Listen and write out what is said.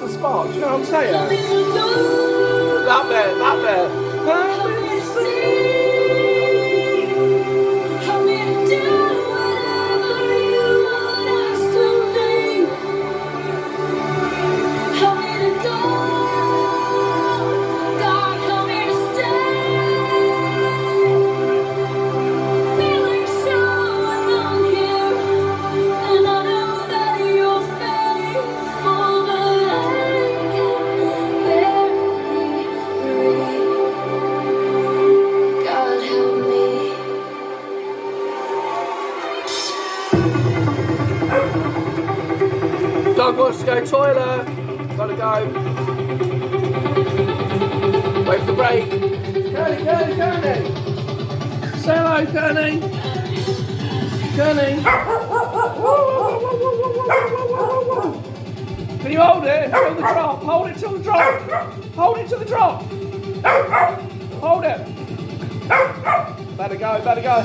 the spot. Do you know what I'm saying? That bit, that bit. Dog wants to go toilet. Gotta go. Wait for the break. Kearney. Say hello, Kearney. Kearney. Can you hold it till the drop? Hold it till the drop. Hold it till the drop. Hold it. Better go, better go.